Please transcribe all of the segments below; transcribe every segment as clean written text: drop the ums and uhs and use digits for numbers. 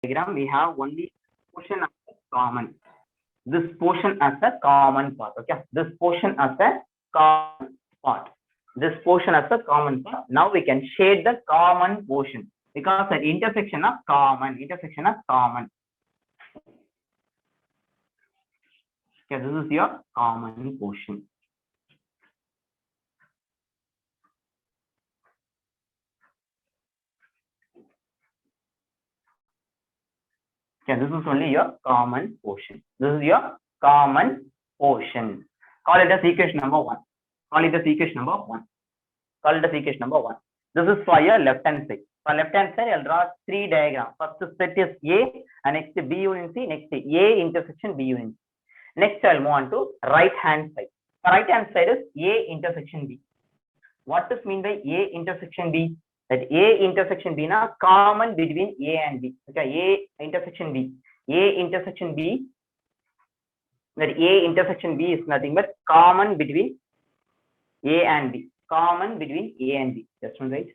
diagram, we have only portion as a common. This portion as a common part. Okay, this portion as a common part. This portion as a common part. Now we can shade the common portion because the intersection of common. Okay, this is your common portion. Okay, this is only your common portion. This is your common portion. Call it as equation number 1. Call it as equation number 1. Call it as equation number 1. This is for your left hand side. For left hand side, I'll draw 3 diagrams. First set is A, and next B union C, next A intersection B union C. Next, I'll move on to right hand side. For right hand side is A intersection B. What does mean by A intersection B? That A intersection B na common between A and B. Okay, A intersection B. A intersection B. That A intersection B is nothing but common between A and B. Common between A and B. Just one right.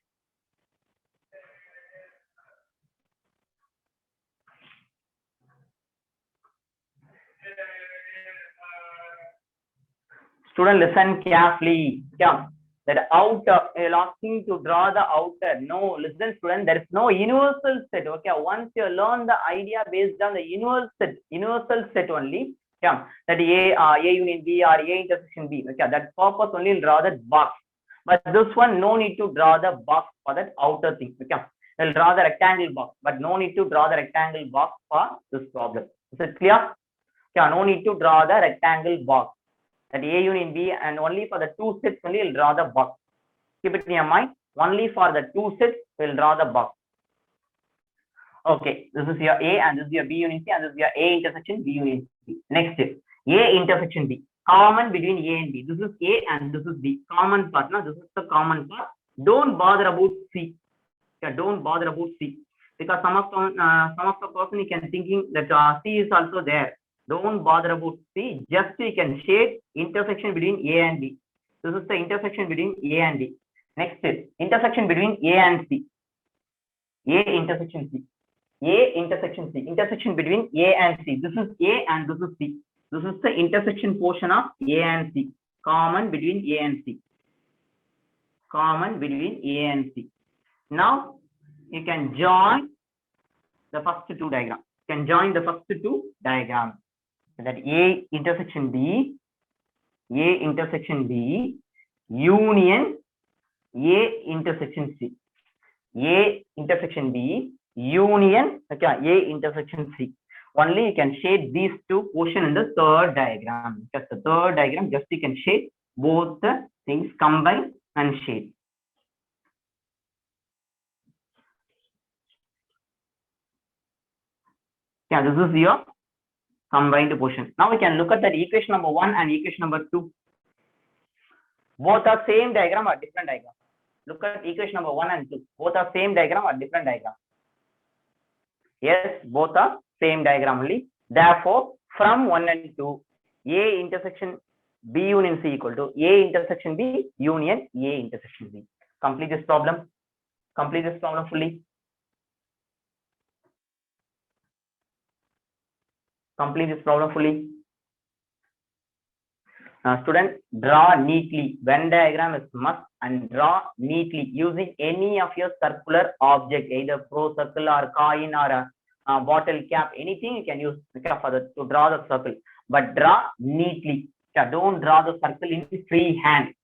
Student, listen carefully. Yeah. That outer, you're asking to draw the outer. No, listen, student, there is no universal set. Okay, once you learn the idea based on the universal set only. Yeah, that A union B or A intersection B. Okay, that purpose only will draw that box. But this one, no need to draw the box for that outer thing. Okay, we'll draw the rectangle box, but no need to draw the rectangle box for this problem. Is it clear? Yeah, no need to draw the rectangle box. That A union B, and only for the 2 sets only we'll draw the box. Keep it in your mind. Only for the 2 sets we'll draw the box. Okay, this is your A and this is your B union C and this is your A intersection B union C. Next is A intersection B. Common between A and B. This is A and this is B. Common part. Now this is the common part. Don't bother about C. Yeah, don't bother about C. Because some of the person you can thinking that C is also there. Don't bother about C. Just you can shade intersection between A and B. This is the intersection between A and B. Next is intersection between A and C. A intersection C. A intersection C. Intersection between A and C. This is A and this is C. This is the intersection portion of A and C. Common between A and C. Common between A and C. Now you can join the first 2 diagrams. You can join the first 2 diagrams. That A intersection B, union A intersection C. A intersection B, union, okay, A intersection C. Only you can shade these 2 portions in the 3rd diagram. Just the 3rd diagram, just you can shade both the things, combine and shade. Yeah, this is your combined portion. Now we can look at that equation number 1 and equation number 2. Both are same diagram or different diagram. Look at equation number 1 and 2. Both are same diagram or different diagram. Yes, both are same diagram only. Therefore, from 1 and 2, A intersection B union C equal to A intersection B union A intersection B. Complete this problem. Complete this problem fully. Complete this problem fully. Student, draw neatly. Venn diagram is must and draw neatly using any of your circular object, either pro circle or coin or a bottle cap, anything you can use to draw the circle. But draw neatly. Don't draw the circle in free hand.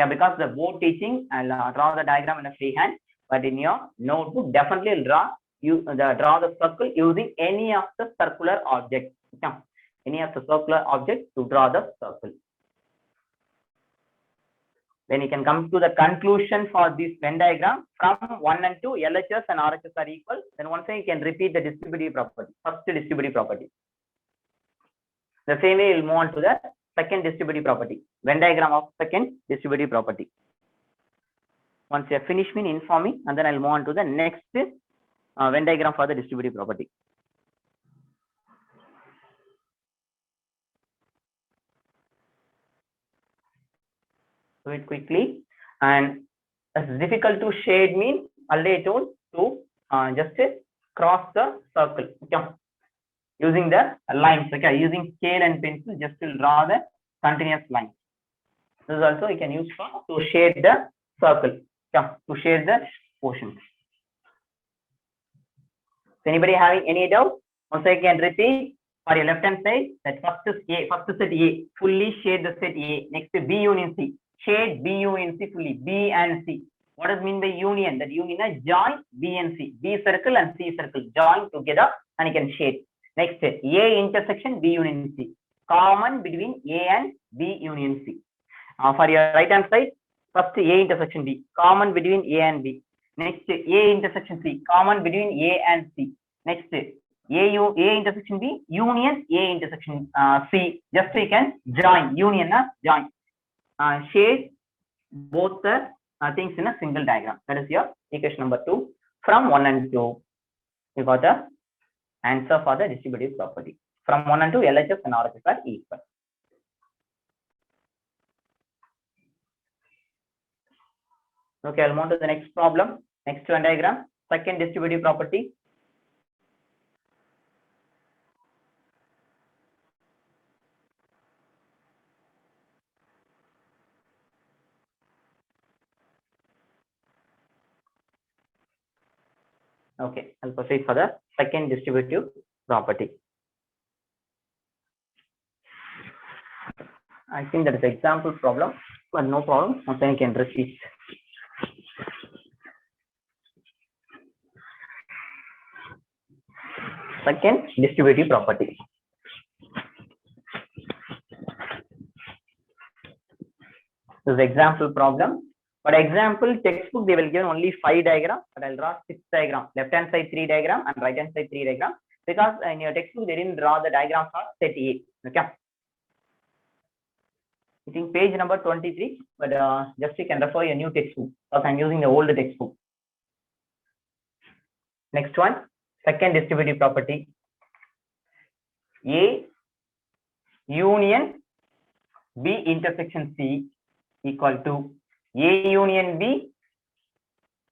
Because the board teaching, I'll draw the diagram in a free hand. But in your notebook, definitely draw the circle using any of the circular objects. Any of the circular objects to draw the circle. Then you can come to the conclusion for this Venn diagram. From 1 and 2, LHS and RHS are equal. Then once again, you can repeat the distributive property. First distributive property. The same way, we'll move on to the second distributive property. Venn diagram of second distributive property. Once you have finished me, inform me, and then I'll move on to the next Venn diagram for the distributive property. Do it quickly. And it's difficult to shade means already told to just cross the circle. Okay, using the lines. Okay, using scale and pencil just to draw the continuous line. This is also you can use for to shade the circle. Yeah, to shade the portion. So anybody having any doubt? Once I can repeat for your left hand side, that first is A, first set A, fully shade the set A. Next B union C, shade B union C fully, B and C. What does mean by union? That union is join B and C, B circle and C circle join together and you can shade. Next A intersection B union C, common between A and B union C. For your right hand side, first A intersection B, common between A and B. Next A intersection C, common between A and C. Next A intersection B, union A intersection C. Just so you can join, union join. Shade both the things in a single diagram. That is your equation number 2. From 1 and 2, you got the answer for the distributive property. From 1 and 2, LHS and RHS are equal. Okay, I'll move to the next problem. Next Venn diagram, second distributive property. Okay, I'll proceed for the second distributive property. I think that is example problem, but no problem. Once I can repeat. Second distributive property. This is example problem. But example textbook they will give only 5 diagrams, but I'll draw 6 diagram. Left hand side 3 diagram and right hand side 3 diagram, because in your textbook they didn't draw the diagram for set A. Okay. I think page number 23, but just you can refer your new textbook because I'm using the old textbook. Next one, second distributive property. A union B intersection C equal to A union B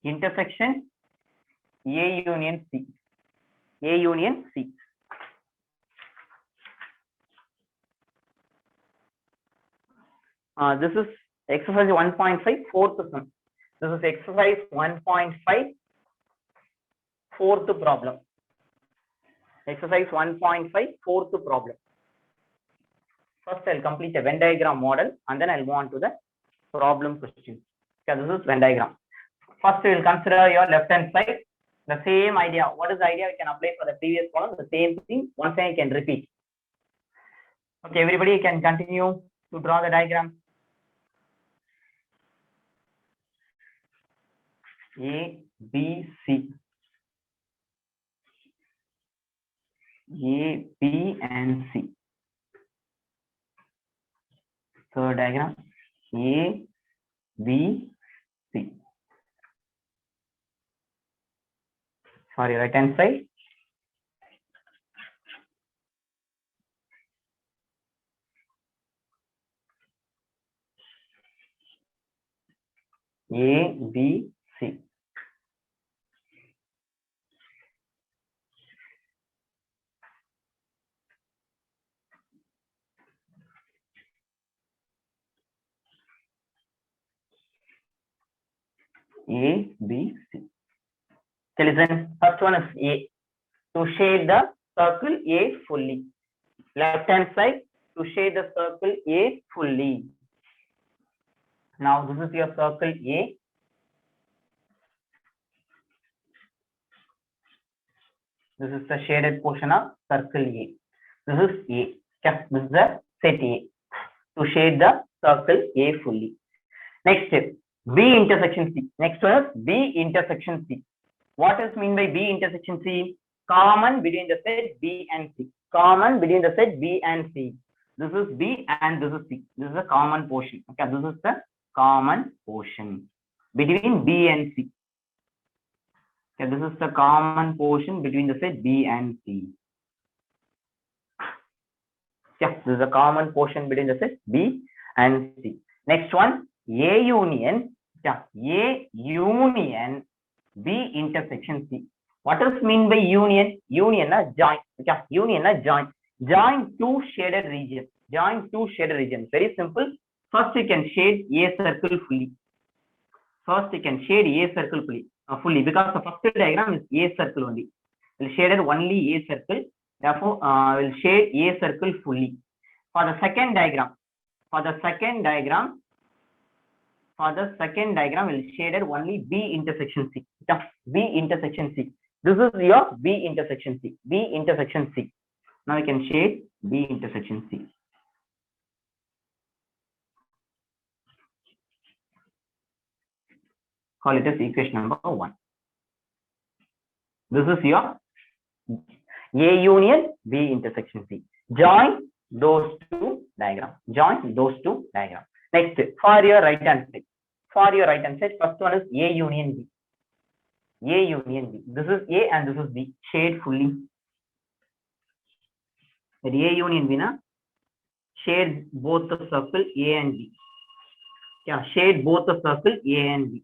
intersection A union C. A union C. This is exercise 1.5 fourth sum. This is exercise 1.5 fourth problem. Exercise 1.5 fourth problem. First, I'll complete a Venn diagram model and then I'll move on to the problem question. Okay, this is Venn diagram. First, we will consider your left hand side. The same idea. What is the idea? We can apply for the previous problem. The same thing. Once I can repeat. Okay, everybody can continue to draw the diagram. A, B, C. A, B, and C. Third diagram. A, B, C. For your right hand side. A, B, C. A, B, C. Okay, listen. First one is A. To shade the circle A fully. Left hand side, to shade the circle A fully. Now this is your circle A. This is the shaded portion of circle A. This is A. Okay, this is the set A. To shade the circle A fully. Next step, B intersection C. Next one is B intersection C. What is mean by B intersection C? Common between the set B and C. Common between the set B and C. This is B and this is C. This is a common portion. Okay, this is the common portion between B and C. Okay, this is the common portion between the set B and C. Yeah, this is a common portion between the set B and C. Next one, A union. Yeah, A union B intersection C. What does mean by union? Union na join. Okay, union na join. Join two shaded regions. Join two shaded regions. Very simple. First, you can shade a circle fully. First, you can shade a circle fully because the first diagram is a circle only. We'll shaded only a circle. Therefore, we'll shade a circle fully. For the second diagram, we'll shaded only B intersection C. B intersection C. This is your B intersection C. B intersection C. Now we can shade B intersection C. Call it as equation number 1. This is your A union B intersection C. Join those two diagrams. Join those two diagrams. Next, for your right hand side. For your right hand side, first one is A union B. A union B. This is A and this is B. Shade fully. That A union B na shade both the circle A and B. Yeah, shade both the circle A and B.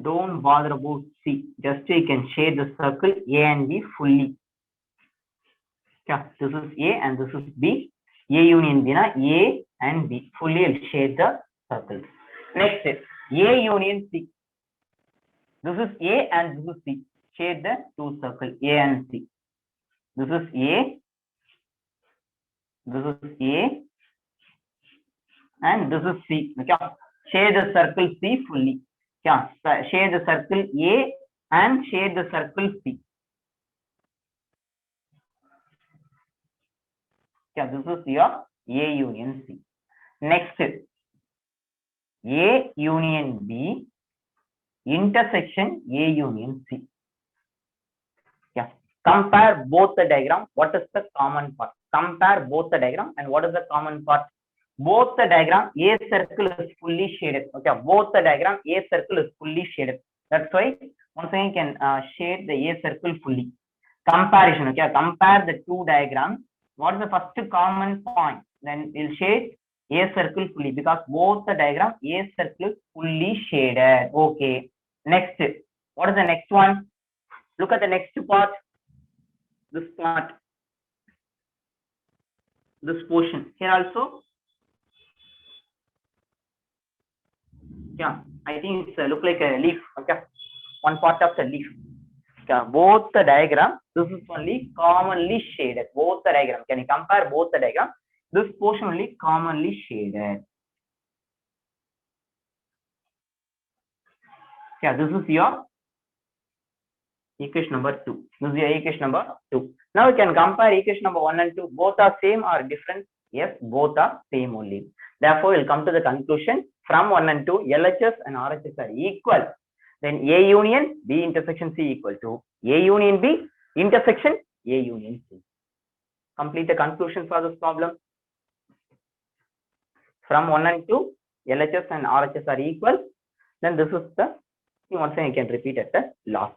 Don't bother about C. Just you can shade the circle A and B fully. Yeah, this is A and this is B. A union B na A and B. Fully will shade the circles. Next is A union C. This is A and this is C. Shade the two circles A and C. This is A. This is A. And this is C. Okay. Shade the circle C fully. Yeah. Shade the circle A and shade the circle C. Yeah, this is your A union C. Next is A union B intersection A union C. Yeah. Compare both the diagram. What is the common part? Compare both the diagram and what is the common part? Both the diagram A circle is fully shaded. Okay. Both the diagram A circle is fully shaded. That's why once again you can shade the A circle fully. Comparison. Okay. Compare the two diagrams. What is the first common point? Then we'll shade A circle fully because both the diagram A circle is fully shaded. Okay. Next, what is the next one? Look at the next part. This part. This portion. Here also. Yeah, I think it's look like a leaf. Okay. One part of the leaf. Okay. Both the diagram. This is only commonly shaded. Both the diagram. Can you compare both the diagram? This portion only commonly shaded. Yeah, this is your equation number 2. This is your equation number 2. Now we can compare equation number 1 and 2. Both are same or different? Yes, both are same only. Therefore, we'll come to the conclusion from 1 and 2, LHS and RHS are equal. Then A union B intersection C equal to A union B intersection A union C. Complete the conclusion for this problem. From 1 and 2, LHS and RHS are equal. Then this is the thing once again I can repeat at the last.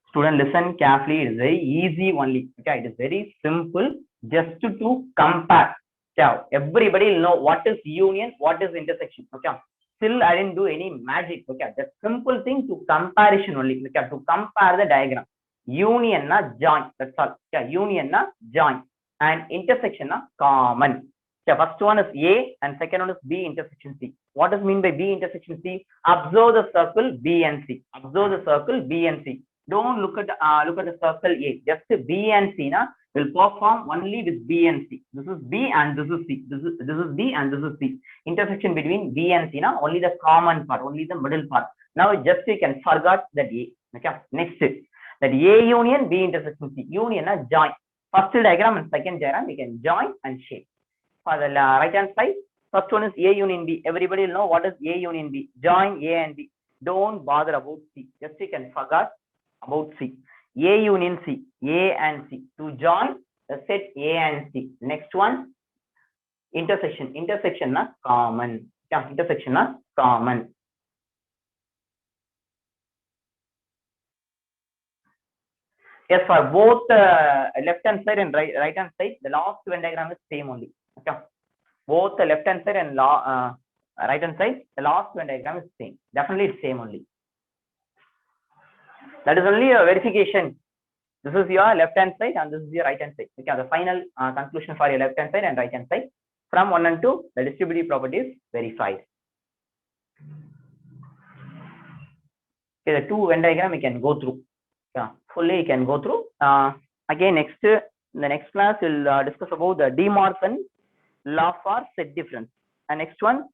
Student, listen carefully. It is very easy only. Okay, it is very simple just to compare. Yeah, everybody will know what is union, what is intersection. Okay, still I didn't do any magic. Okay, the simple thing to comparison only. Okay, to compare the diagram. Union na join. That's all. Okay, union na join and intersection na common. Okay, first one is A and second one is B intersection C. What does mean by B intersection C? Observe the circle B and C. Observe the circle B and C. Don't look at the circle A. Just B and C na will perform only with B and C. This is B and this is C. This is B and this is C. Intersection between B and C na only the common part, only the middle part. Now just you can forget that A. Okay. Next is that A union B intersection C. Union na join. First diagram and second diagram we can join and shade. For the right hand side, first one is A union B. Everybody will know what is A union B. Join A and B. Don't bother about C. Just you can forget about C. A union C. A and C. To join the set A and C. Next one, intersection. Intersection na common. Yeah, intersection na common. Yes, for both left hand side and right hand side, the last Venn diagram is same only. Okay. Both the left hand side and right hand side, the last Venn diagram is same. Definitely it's same only. That is only a verification. This is your left hand side and this is your right hand side. Okay, the final conclusion for your left hand side and right hand side. From 1 and 2, the distributive property is verified. Okay, the two Venn diagram you can go through. Yeah, fully you can go through. Again, the next class we'll discuss about the De Morgan law for set difference, and next one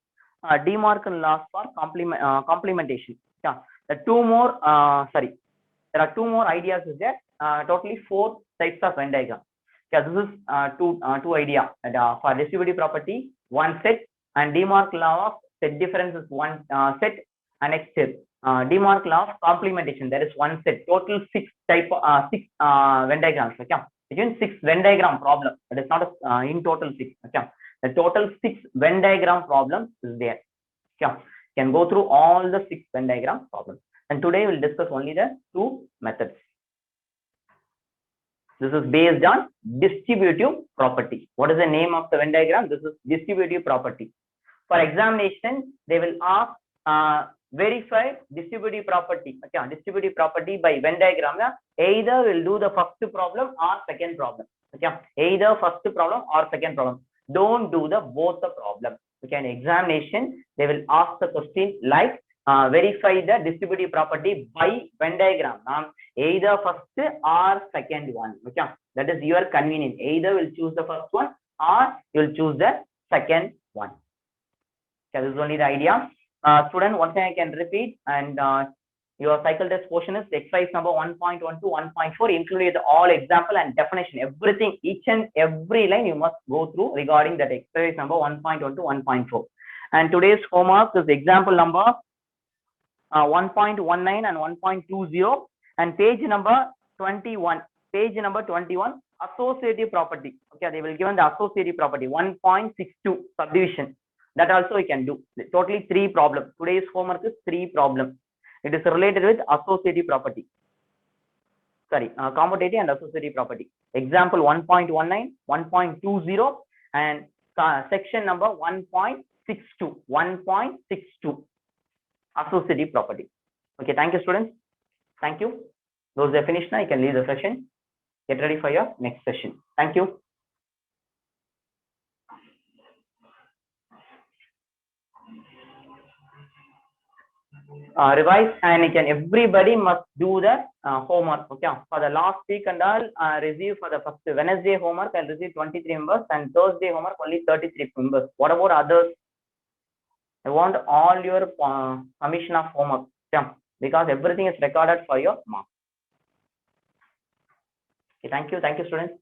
De Morgan law for complementation. Yeah, the two more there are two more ideas is there. Totally 4 types of Venn diagram. Yeah, this is two idea for distributive property, one set, and De Morgan law of set difference is one set, and next is De Morgan law of complementation. There is one set. Total 6 Venn diagrams. Okay, again 6 Venn diagram problem. It is not in total 6. Okay, the total 6 Venn diagram problems is there. Okay, you can go through all the 6 Venn diagram problems. And today we'll discuss only the 2 methods. This is based on distributive property. What is the name of the Venn diagram? This is distributive property. For examination, they will ask verify distributive property. Okay, distributive property by Venn diagram. Either will do the first problem or second problem. Okay, either first problem or second problem. Don't do the both the problem. Okay, in examination, they will ask the question like verify the distributive property by Venn diagram. Either first or second one. Okay, that is your convenience. Either will choose the first one or you will choose the second one. Okay, this is only the idea. Student, one thing I can repeat, and your cycle test portion is exercise number 1.1 to 1.4, included all example and definition. Everything, each and every line you must go through regarding that exercise number 1.1 to 1.4. And today's homework is example number 1.19 and 1.20, and page number 21. Page number 21, associative property. Okay, they will given the associative property 1.62 subdivision. That also you can do. Totally 3 problems. Today's homework is 3 problems. It is related with associative property. Sorry, commutative and associative property. Example 1.19, 1.20, and section number 1.62. 1.62. Associative property. Okay, thank you, students. Thank you. Those are finished now. You can leave the session. Get ready for your next session. Thank you. Revise, and you can, everybody must do the homework. Okay, for the last week and all, receive for the first Wednesday homework I'll receive 23 members, and Thursday homework only 33 members. What about others? I want all your permission of homework. Yeah, because everything is recorded for your mark. Okay, thank you, students.